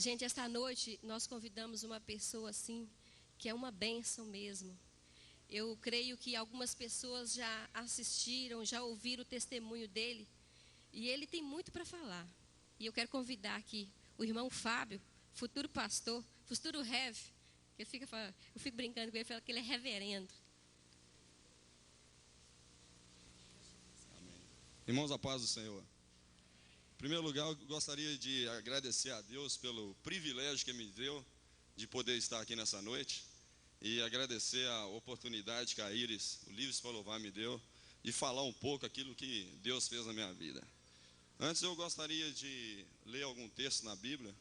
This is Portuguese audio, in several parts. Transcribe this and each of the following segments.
Gente, esta noite nós convidamos uma pessoa assim, que é uma bênção mesmo. Eu creio que algumas pessoas já assistiram, já ouviram o testemunho dele, e ele tem muito para falar. E eu quero convidar aqui o irmão Fábio, futuro pastor, futuro rev, que eu fico brincando com ele, falo que ele é reverendo. Amém. Irmãos, a paz do Senhor. Em primeiro lugar, eu gostaria de agradecer a Deus pelo privilégio que me deu de poder estar aqui nessa noite e agradecer a oportunidade que a Iris, o Livres para Louvar, me deu de falar um pouco aquilo que Deus fez na minha vida. Antes, eu gostaria de ler algum texto na Bíblia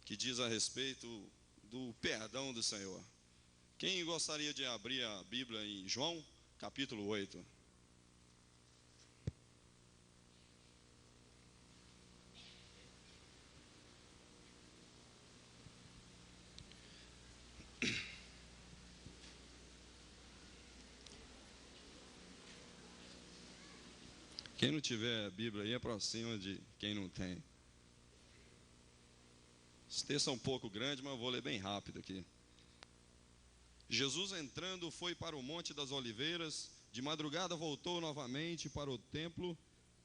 que diz a respeito do perdão do Senhor. Quem gostaria de abrir a Bíblia em João, capítulo 8? Quem não tiver Bíblia aí, aproxima de quem não tem. Esse texto é um pouco grande, mas eu vou ler bem rápido aqui. Jesus, entrando, foi para o Monte das Oliveiras. De madrugada voltou novamente para o templo,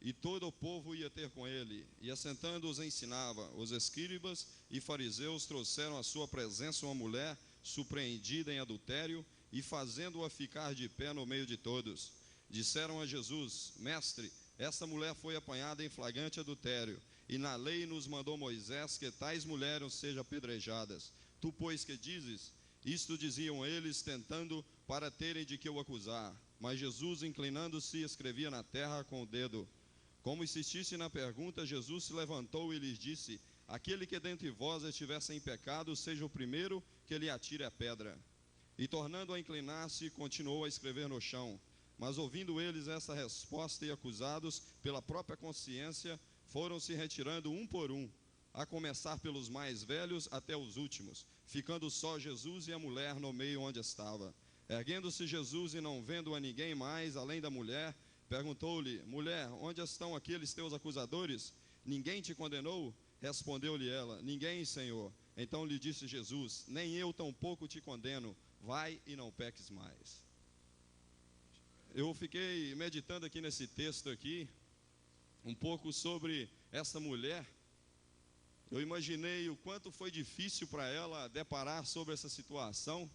e todo o povo ia ter com ele. E assentando os ensinava. Os escribas e fariseus trouxeram à sua presença uma mulher surpreendida em adultério, e fazendo-a ficar de pé no meio de todos, disseram a Jesus: Mestre, esta mulher foi apanhada em flagrante adultério, e na lei nos mandou Moisés que tais mulheres sejam apedrejadas. Tu, pois, que dizes? Isto diziam eles, tentando para terem de que o acusar. Mas Jesus, inclinando-se, escrevia na terra com o dedo. Como insistisse na pergunta, Jesus se levantou e lhes disse: Aquele que dentre vós estiver sem pecado, seja o primeiro que lhe atire a pedra. E tornando a inclinar-se, continuou a escrever no chão. Mas ouvindo eles essa resposta e acusados pela própria consciência, foram se retirando um por um, a começar pelos mais velhos até os últimos, ficando só Jesus e a mulher no meio onde estava. Erguendo-se Jesus e não vendo a ninguém mais, além da mulher, perguntou-lhe: Mulher, onde estão aqueles teus acusadores? Ninguém te condenou? Respondeu-lhe ela: Ninguém, Senhor. Então lhe disse Jesus: Nem eu tampouco te condeno. Vai e não peques mais. Eu fiquei meditando aqui nesse texto aqui, um pouco sobre essa mulher. Eu imaginei o quanto foi difícil para ela deparar sobre essa situação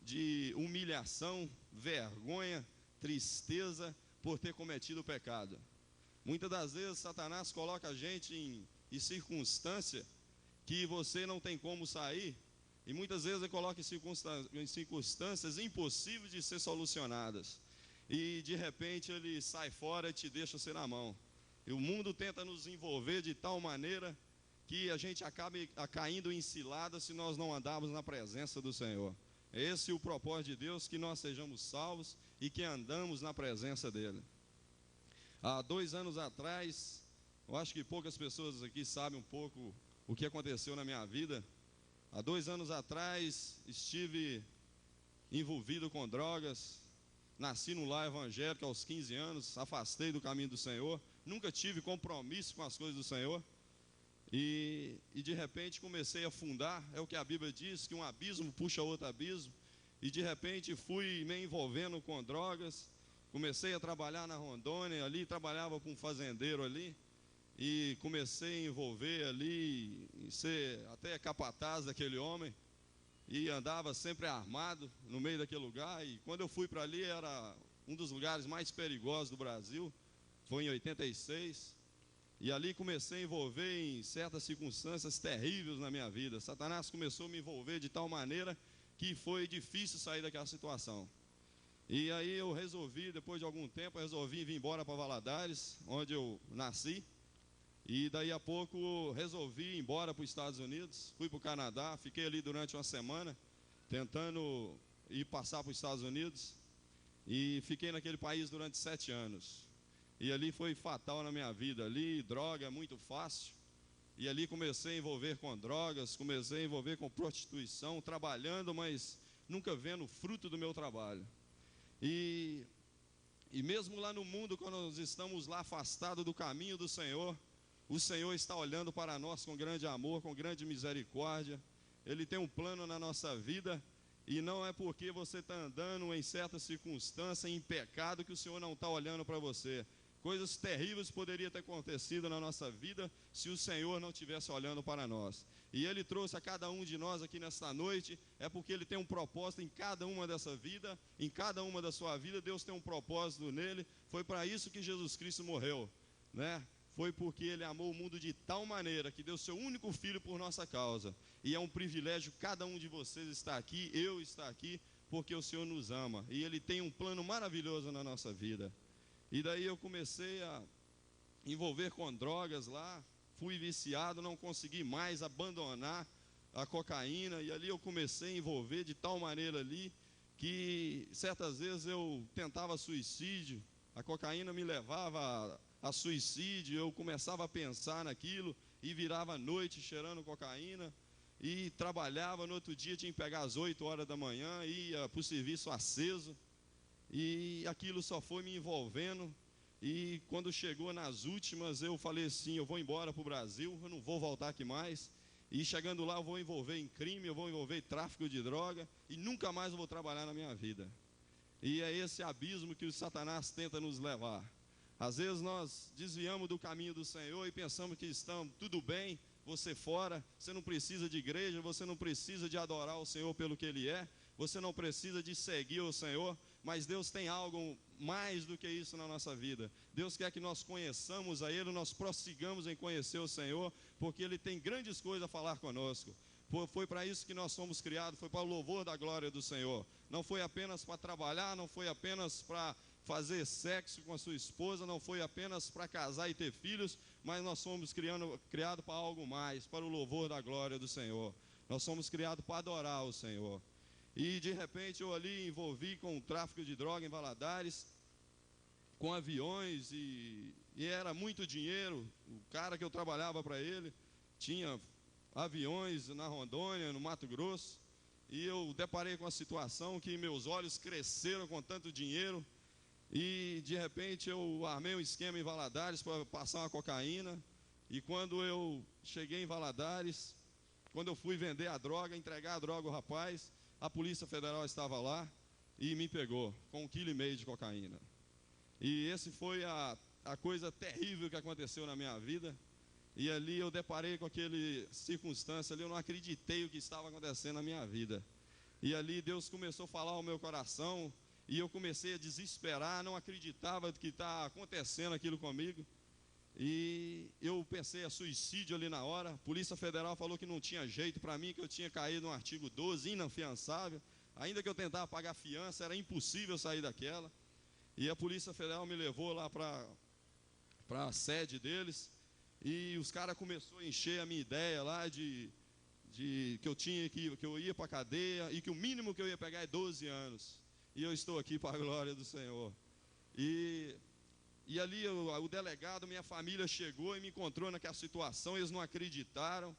de humilhação, vergonha, tristeza por ter cometido o pecado. Muitas das vezes Satanás coloca a gente em circunstância que você não tem como sair, e muitas vezes ele coloca em circunstâncias impossíveis de ser solucionadas, e de repente ele sai fora e te deixa você na mão. E o mundo tenta nos envolver de tal maneira que a gente acabe caindo em cilada se nós não andarmos na presença do Senhor. Esse é o propósito de Deus, que nós sejamos salvos e que andamos na presença dEle. Há 2 anos atrás, eu acho que poucas pessoas aqui sabem um pouco o que aconteceu na minha vida. Há 2 anos atrás, estive envolvido com drogas. Nasci no lar evangélico aos 15 anos, afastei do caminho do Senhor, nunca tive compromisso com as coisas do Senhor, e de repente comecei a afundar. É o que a Bíblia diz, que um abismo puxa outro abismo, e de repente fui me envolvendo com drogas. Comecei a trabalhar na Rondônia ali, trabalhava com um fazendeiro ali, e comecei a envolver ali, em ser até capataz daquele homem, e andava sempre armado no meio daquele lugar. E quando eu fui para ali, era um dos lugares mais perigosos do Brasil. Foi em 86, e ali comecei a envolver em certas circunstâncias terríveis na minha vida. Satanás começou a me envolver de tal maneira que foi difícil sair daquela situação. E aí eu resolvi, depois de algum tempo, vir embora para Valadares, onde eu nasci. E daí a pouco resolvi ir embora para os Estados Unidos. Fui para o Canadá, fiquei ali durante uma semana, tentando ir passar para os Estados Unidos. E fiquei naquele país durante 7 anos. E ali foi fatal na minha vida. Ali, droga é muito fácil. E ali comecei a envolver com drogas, comecei a envolver com prostituição, trabalhando, mas nunca vendo o fruto do meu trabalho. E mesmo lá no mundo, quando nós estamos lá afastados do caminho do Senhor, O Senhor está olhando para nós com grande amor, com grande misericórdia. Ele tem um plano na nossa vida. E não é porque você está andando em certa circunstância, em pecado, que o Senhor não está olhando para você. Coisas terríveis poderiam ter acontecido na nossa vida se o Senhor não estivesse olhando para nós. E Ele trouxe a cada um de nós aqui nesta noite, é porque Ele tem um propósito em cada uma dessa vida, em cada uma da sua vida, Deus tem um propósito nele. Foi para isso que Jesus Cristo morreu, né? Foi porque Ele amou o mundo de tal maneira que deu seu único filho por nossa causa. E é um privilégio cada um de vocês estar aqui, eu estar aqui, porque o Senhor nos ama. E Ele tem um plano maravilhoso na nossa vida. E daí eu comecei a envolver com drogas lá, fui viciado, não consegui mais abandonar a cocaína. E ali eu comecei a envolver de tal maneira ali, que certas vezes eu tentava suicídio, a cocaína me levava a suicídio, eu começava a pensar naquilo e virava à noite cheirando cocaína e trabalhava, no outro dia tinha que pegar às 8 horas da manhã, ia para o serviço aceso e aquilo só foi me envolvendo. E quando chegou nas últimas eu falei assim, eu vou embora para o Brasil, eu não vou voltar aqui mais. E chegando lá eu vou envolver em crime, eu vou envolver em tráfico de droga e nunca mais eu vou trabalhar na minha vida. E é esse abismo que o Satanás tenta nos levar. Às vezes nós desviamos do caminho do Senhor e pensamos que estamos tudo bem, você fora, você não precisa de igreja, você não precisa de adorar o Senhor pelo que Ele é, você não precisa de seguir o Senhor, mas Deus tem algo mais do que isso na nossa vida. Deus quer que nós conheçamos a Ele, nós prossigamos em conhecer o Senhor, porque Ele tem grandes coisas a falar conosco. Foi para isso que nós fomos criados, foi para o louvor da glória do Senhor. Não foi apenas para trabalhar, não foi apenas para fazer sexo com a sua esposa, não foi apenas para casar e ter filhos, mas nós fomos criados para algo mais, para o louvor da glória do Senhor. Nós fomos criados para adorar o Senhor. E de repente eu ali envolvi com o tráfico de droga em Valadares, com aviões e era muito dinheiro. O cara que eu trabalhava para ele tinha aviões na Rondônia, no Mato Grosso, e eu deparei com a situação que meus olhos cresceram com tanto dinheiro. E de repente eu armei um esquema em Valadares para passar uma cocaína. E quando eu cheguei em Valadares, quando eu fui vender a droga, entregar a droga ao rapaz, a Polícia Federal estava lá e me pegou com 1,5 kg de cocaína. E esse foi a coisa terrível que aconteceu na minha vida. E ali eu deparei com aquele circunstância ali, eu não acreditei o que estava acontecendo na minha vida. E ali Deus começou a falar ao meu coração. E eu comecei a desesperar, não acreditava que está acontecendo aquilo comigo. E eu pensei a suicídio ali na hora. A Polícia Federal falou que não tinha jeito para mim, que eu tinha caído no artigo 12, inafiançável. Ainda que eu tentava pagar fiança, era impossível sair daquela. E a Polícia Federal me levou lá para a sede deles. E os caras começaram a encher a minha ideia lá de que eu ia para a cadeia e que o mínimo que eu ia pegar é 12 anos. E eu estou aqui para a glória do Senhor. E ali o delegado, minha família chegou e me encontrou naquela situação, eles não acreditaram.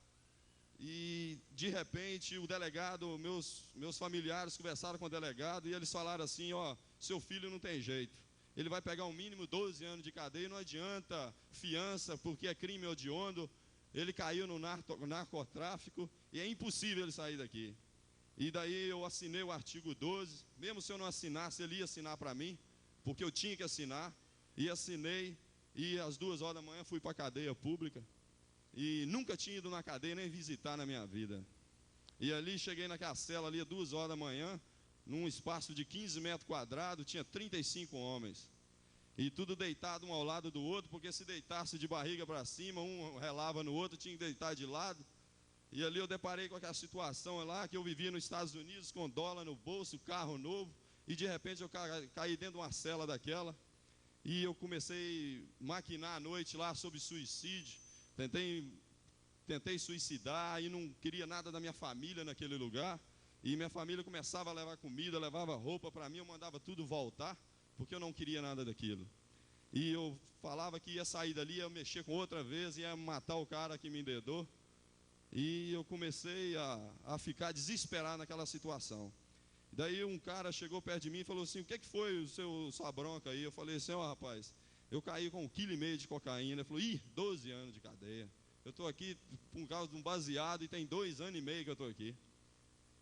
E de repente o delegado, meus familiares conversaram com o delegado e eles falaram assim, ó, seu filho não tem jeito. Ele vai pegar um mínimo 12 anos de cadeia, não adianta fiança, porque é crime hediondo. Ele caiu no narcotráfico e é impossível ele sair daqui. E daí eu assinei o artigo 12, mesmo se eu não assinasse, ele ia assinar para mim, porque eu tinha que assinar, e assinei, e às 2 horas da manhã fui para a cadeia pública, e nunca tinha ido na cadeia nem visitar na minha vida. E ali cheguei naquela cela ali às 2 horas da manhã, num espaço de 15 metros quadrados, tinha 35 homens, e tudo deitado um ao lado do outro, porque se deitasse de barriga para cima, um relava no outro, tinha que deitar de lado. E ali eu deparei com aquela situação lá, que eu vivia nos Estados Unidos com dólar no bolso, carro novo, e de repente eu caí dentro de uma cela daquela, e eu comecei a maquinar à noite lá sobre suicídio, tentei suicidar, e não queria nada da minha família naquele lugar, e minha família começava a levar comida, levava roupa para mim, eu mandava tudo voltar, porque eu não queria nada daquilo. E eu falava que ia sair dali, ia mexer com outra vez, ia matar o cara que me dedou. E eu comecei a ficar desesperado naquela situação. Daí um cara chegou perto de mim e falou assim, o que foi sua bronca aí? Eu falei assim, ó rapaz, eu caí com 1,5 kg de cocaína. Ele falou, 12 anos de cadeia. estou aqui por causa de um baseado e tem 2 anos e meio que eu estou aqui.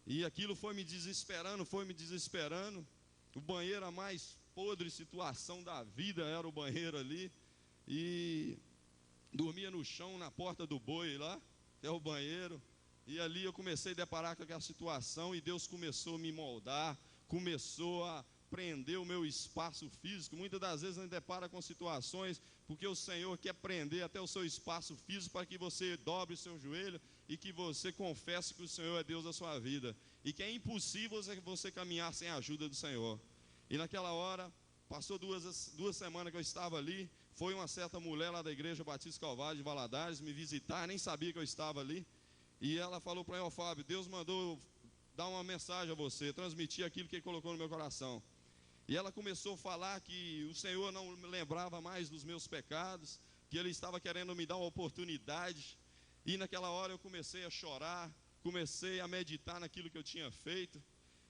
E aquilo foi me desesperando. O banheiro, a mais podre situação da vida era o banheiro ali. E dormia no chão, na porta do boi lá, até o banheiro. E ali eu comecei a deparar com aquela situação e Deus começou a me moldar, começou a prender o meu espaço físico. Muitas das vezes a gente depara com situações porque o Senhor quer prender até o seu espaço físico para que você dobre o seu joelho e que você confesse que o Senhor é Deus da sua vida e que é impossível você caminhar sem a ajuda do Senhor. E naquela hora, passou duas semanas que eu estava ali, foi uma certa mulher lá da Igreja Batista Calvário de Valadares me visitar, nem sabia que eu estava ali, e ela falou para mim: ó, Fábio, Deus mandou dar uma mensagem a você, transmitir aquilo que Ele colocou no meu coração. E ela começou a falar que o Senhor não me lembrava mais dos meus pecados, que Ele estava querendo me dar uma oportunidade. E naquela hora eu comecei a chorar, comecei a meditar naquilo que eu tinha feito.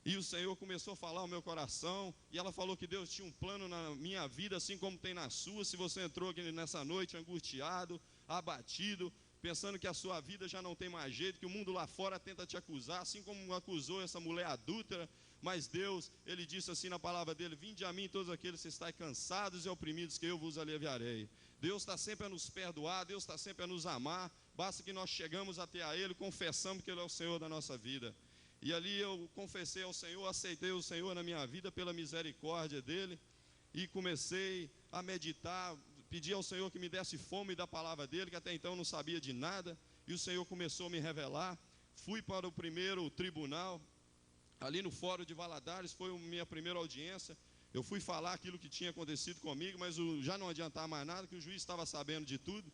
E o Senhor começou a falar ao meu coração. E ela falou que Deus tinha um plano na minha vida, assim como tem na sua. Se você entrou aqui nessa noite angustiado, abatido, pensando que a sua vida já não tem mais jeito, que o mundo lá fora tenta te acusar, assim como acusou essa mulher adúltera. Mas Deus, Ele disse assim na palavra dEle: vinde a mim todos aqueles que estáis cansados e oprimidos, que eu vos aliviarei. Deus está sempre a nos perdoar, Deus está sempre a nos amar. Basta que nós chegamos até a Ele, confessamos que Ele é o Senhor da nossa vida. E ali eu confessei ao Senhor, aceitei o Senhor na minha vida pela misericórdia dEle. E comecei a meditar, pedi ao Senhor que me desse fome da palavra dEle, que até então eu não sabia de nada. E o Senhor começou a me revelar. Fui para o primeiro tribunal, ali no Fórum de Valadares, foi a minha primeira audiência. Eu fui falar aquilo que tinha acontecido comigo, mas já não adiantava mais nada, que o juiz estava sabendo de tudo.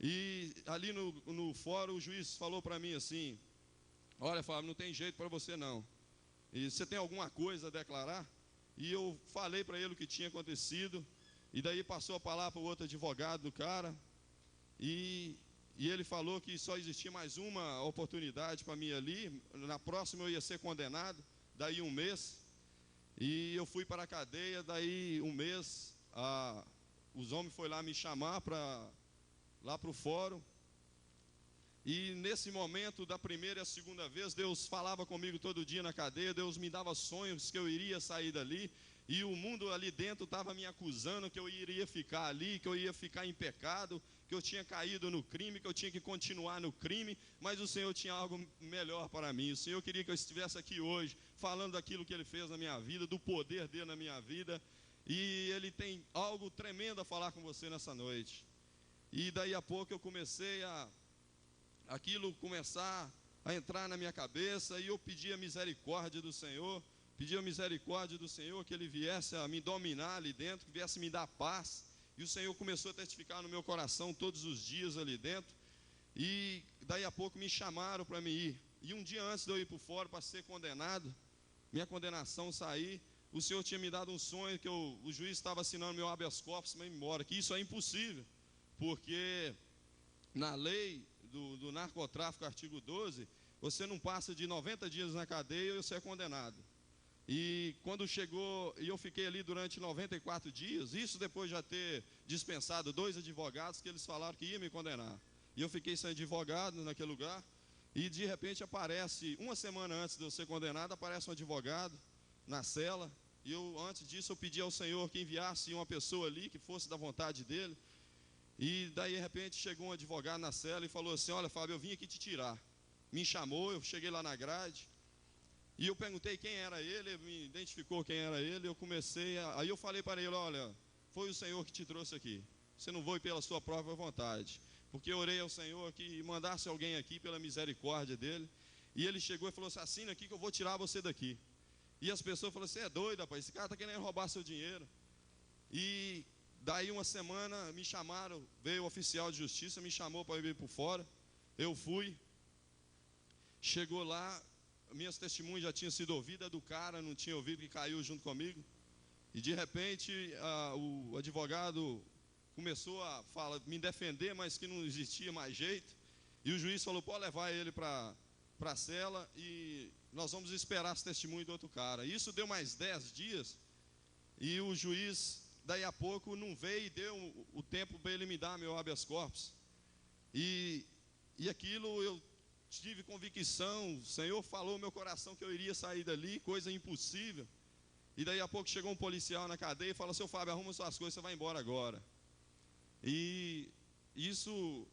E ali no fórum o juiz falou para mim assim: olha, Fábio, não tem jeito para você não. E você tem alguma coisa a declarar? E eu falei para ele o que tinha acontecido. E daí passou a palavra para o outro advogado do cara. E ele falou que só existia mais uma oportunidade para mim ali. Na próxima eu ia ser condenado, daí um mês. E eu fui para a cadeia, daí um mês, os homens foram lá me chamar lá para o fórum. E nesse momento, da primeira e a segunda vez, Deus falava comigo todo dia na cadeia. Deus me dava sonhos que eu iria sair dali. E o mundo ali dentro estava me acusando que eu iria ficar ali, que eu ia ficar em pecado, que eu tinha caído no crime, que eu tinha que continuar no crime. Mas o Senhor tinha algo melhor para mim. O Senhor queria que eu estivesse aqui hoje, falando daquilo que Ele fez na minha vida, do poder dEle na minha vida. E Ele tem algo tremendo a falar com você nessa noite. E daí a pouco eu comecei aquilo começar a entrar na minha cabeça, e eu pedi a misericórdia do Senhor, que Ele viesse a me dominar ali dentro, que viesse me dar paz. E o Senhor começou a testificar no meu coração todos os dias ali dentro. E daí a pouco me chamaram para me ir. E um dia antes de eu ir para o fórum para ser condenado, minha condenação sair, o Senhor tinha me dado um sonho que o juiz estava assinando meu habeas corpus para ir embora, que isso é impossível, porque na lei do narcotráfico, artigo 12, você não passa de 90 dias na cadeia e você é condenado. E quando chegou, e eu fiquei ali durante 94 dias, isso depois de já ter dispensado 2 advogados que eles falaram que ia me condenar. E eu fiquei sem advogado naquele lugar, e de repente aparece, uma semana antes de eu ser condenado, aparece um advogado na cela. E antes disso eu pedi ao Senhor que enviasse uma pessoa ali, que fosse da vontade dEle. E daí de repente chegou um advogado na cela e falou assim: olha, Fábio, eu vim aqui te tirar. Me chamou, eu cheguei lá na grade, e eu perguntei quem era ele me identificou quem era ele. Aí eu falei para ele: olha, foi o Senhor que te trouxe aqui, você não foi pela sua própria vontade, porque eu orei ao Senhor que mandasse alguém aqui pela misericórdia dEle. E ele chegou e falou assim: assina aqui que eu vou tirar você daqui. E as pessoas falaram: você é doido, rapaz, esse cara está querendo roubar seu dinheiro. E daí uma semana me chamaram, veio o oficial de justiça, me chamou para ir para fora. Eu fui, chegou lá, minhas testemunhas já tinham sido ouvidas, do cara não tinha ouvido, que caiu junto comigo. E de repente o advogado começou a me defender, mas que não existia mais jeito. E o juiz falou: pode levar ele para a cela e nós vamos esperar as testemunhas do outro cara. Isso deu mais 10 dias, e o juiz daí a pouco não veio e deu o tempo para ele me dar meu habeas corpus. E aquilo eu tive convicção, o Senhor falou no meu coração que eu iria sair dali, coisa impossível. E daí a pouco chegou um policial na cadeia e falou: seu Fábio, arruma suas coisas, você vai embora agora. E isso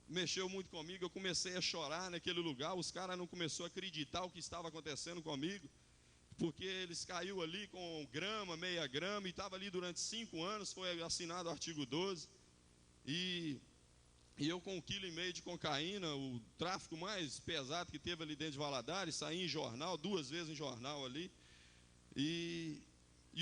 mexeu muito comigo, eu comecei a chorar naquele lugar, os caras não começaram a acreditar o que estava acontecendo comigo, porque eles caíram ali com grama, meia grama, e estava ali durante 5 anos, foi assinado o artigo 12, e eu com 1,5 kg de cocaína, o tráfico mais pesado que teve ali dentro de Valadares, saí em jornal, 2 vezes em jornal ali, e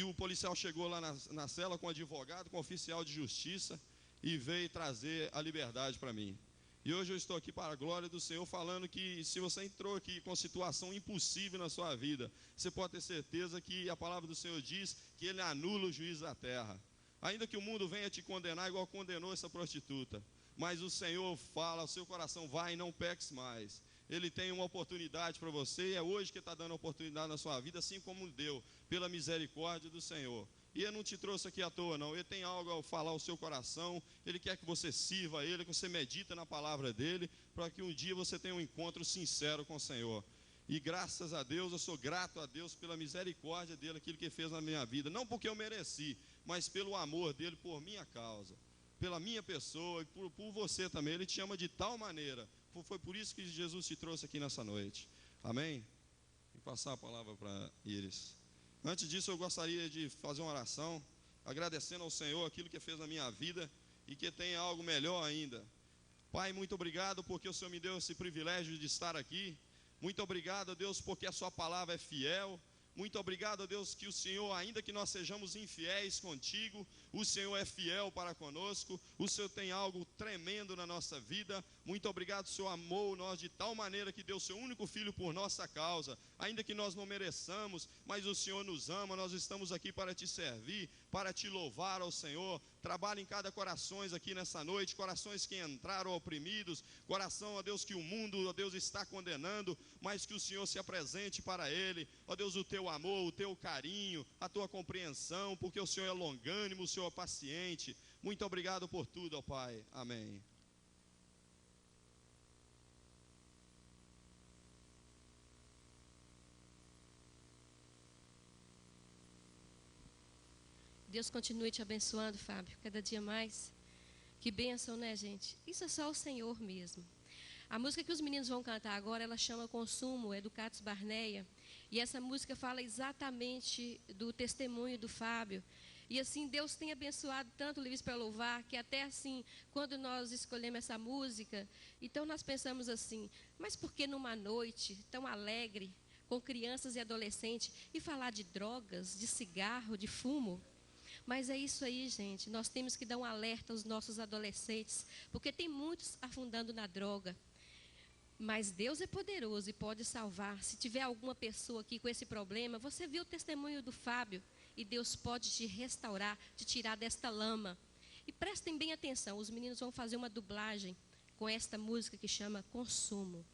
o policial chegou lá na cela com advogado, com oficial de justiça, e veio trazer a liberdade para mim. E hoje eu estou aqui para a glória do Senhor, falando que se você entrou aqui com situação impossível na sua vida, você pode ter certeza que a palavra do Senhor diz que Ele anula o juízo da terra. Ainda que o mundo venha te condenar igual condenou essa prostituta, mas o Senhor fala ao seu coração: vai e não peques mais. Ele tem uma oportunidade para você, e é hoje que está dando a oportunidade na sua vida, assim como deu, pela misericórdia do Senhor. E Ele não te trouxe aqui à toa, não. Ele tem algo a falar ao seu coração. Ele quer que você sirva a Ele, que você medita na palavra dEle, para que um dia você tenha um encontro sincero com o Senhor. E graças a Deus, eu sou grato a Deus pela misericórdia dEle, aquilo que Ele fez na minha vida. Não porque eu mereci, mas pelo amor dEle por minha causa, pela minha pessoa e por você também. Ele te ama de tal maneira. Foi por isso que Jesus te trouxe aqui nessa noite. Amém? Vou passar a palavra para Iris. Antes disso, eu gostaria de fazer uma oração, agradecendo ao Senhor aquilo que fez na minha vida e que tem algo melhor ainda. Pai, muito obrigado porque o Senhor me deu esse privilégio de estar aqui. Muito obrigado, Deus, porque a sua palavra é fiel. Muito obrigado, Deus, que o Senhor, ainda que nós sejamos infiéis contigo, o Senhor é fiel para conosco, o Senhor tem algo tremendo na nossa vida. Muito obrigado, o Senhor amou nós de tal maneira que deu o seu único filho por nossa causa, ainda que nós não mereçamos, mas o Senhor nos ama. Nós estamos aqui para te servir, para te louvar ao Senhor. Trabalha em cada corações aqui nessa noite, corações que entraram oprimidos, coração, ó Deus, que o mundo, ó Deus, está condenando, mas que o Senhor se apresente para ele, ó Deus, o teu amor, o teu carinho, a tua compreensão, porque o Senhor é longânimo, o Senhor é paciente. Muito obrigado por tudo, ó Pai. Amém. Deus continue te abençoando, Fábio, cada dia mais. Que bênção, né, gente? Isso é só o Senhor mesmo. A música que os meninos vão cantar agora, ela chama Consumo, é do Catos Barneia. E essa música fala exatamente do testemunho do Fábio. E assim, Deus tem abençoado tanto o Livres para Louvar, que até assim, quando nós escolhemos essa música, então nós pensamos assim: mas por que numa noite tão alegre, com crianças e adolescentes, e falar de drogas, de cigarro, de fumo? Mas é isso aí, gente, nós temos que dar um alerta aos nossos adolescentes, porque tem muitos afundando na droga. Mas Deus é poderoso e pode salvar. Se tiver alguma pessoa aqui com esse problema, você viu o testemunho do Fábio, e Deus pode te restaurar, te tirar desta lama. E prestem bem atenção, os meninos vão fazer uma dublagem com esta música que chama Consumo.